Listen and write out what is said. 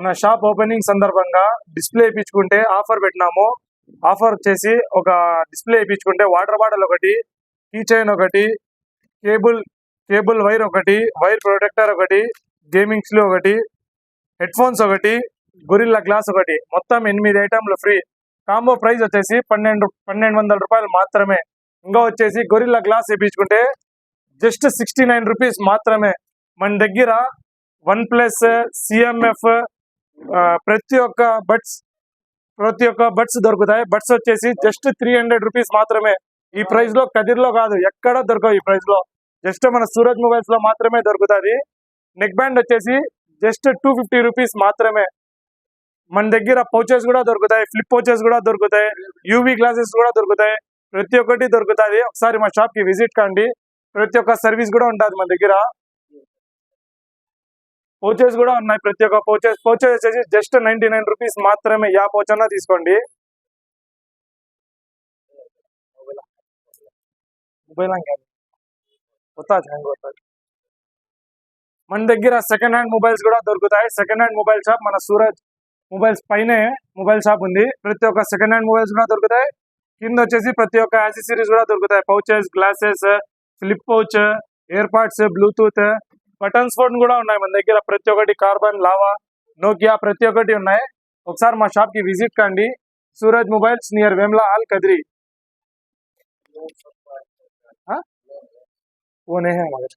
మన shop opening సందర్భంగా display ఇప్పించుకుంటే offer పెట్టినాము. ఆఫర్ వచ్చేసి ఒక డిస్ప్లే ఇప్పించుకుంటే వాటర్ బాటిల్ ఒకటి, కీ చైన్ ఒకటి, కేబుల్ వైర్ ఒకటి, వైర్ ప్రొటెక్టర్ ఒకటి, గేమింగ్ స్లూ ఒకటి, హెడ్ ఫోన్స్ ఒకటి, గొరిల్లా గ్లాస్ ఒకటి, మొత్తం 8 ఐటమ్లు ఫ్రీ. కాంబో ప్రైస్ వచ్చేసి 1200 రూపాయలు మాత్రమే. ఇంకా వచ్చేసి గొరిల్లా గ్లాస్ ఇప్పించుకుంటే జస్ట్ 69 రూపీస్ మాత్రమే. మన దగ్గర OnePlus, CMF ప్రతి ఒక్క బడ్స్ దొరుకుతాయి. బడ్స్ వచ్చేసి జస్ట్ 300 రూపీస్ మాత్రమే. ఈ ప్రైస్ లో కదిర్లో కాదు, ఎక్కడ దొరకవు. ఈ ప్రైస్ లో జస్ట్ మన సూరజ్ మొబైల్స్ లో మాత్రమే దొరుకుతుంది. నెక్ బ్యాండ్ వచ్చేసి జస్ట్ 250 రూపీస్ మాత్రమే. మన దగ్గర పౌచెస్ కూడా దొరుకుతాయి, ఫ్లిప్ పౌచెస్ కూడా దొరుకుతాయి, యూవీ గ్లాసెస్ కూడా దొరుకుతాయి. ప్రతి ఒక్కటి దొరుకుతుంది. ఒకసారి మా షాప్ కి విజిట్ కండి. ప్రతి ఒక్క సర్వీస్ కూడా ఉంటుంది మన దగ్గర. పౌచెస్ కూడా ఉన్నాయి. ప్రతి ఒక్క పౌచెస్ వచ్చేసి జస్ట్ 99 రూపీస్ మాత్రమే. యా పౌచ్ అన్నా తీసుకోండి. మన దగ్గర సెకండ్ హ్యాండ్ మొబైల్స్ కూడా దొరుకుతాయి. సెకండ్ హ్యాండ్ మొబైల్ షాప్ మన సూరజ్ మొబైల్స్ పైనే మొబైల్ షాప్ ఉంది. ప్రతి ఒక్క సెకండ్ హ్యాండ్ మొబైల్స్ కూడా దొరుకుతాయి. కింద వచ్చేసి ప్రతి ఒక్క యాక్సెసరీస్ కూడా దొరుకుతాయి. Pouches, glasses, flip pouch, year pads, Bluetooth, buttons phone కూడా ఉన్నాయి మన దగ్గర. ప్రతి ఒక్కటి కార్బన్, లావా, నోకియా ప్రతి ఒక్కటి ఉన్నాయి. ఒకసారి మా షాప్ కి విజిట్ కండి. Suraj mobiles near Vemla hall Kadiri. वो नहीं है हमारे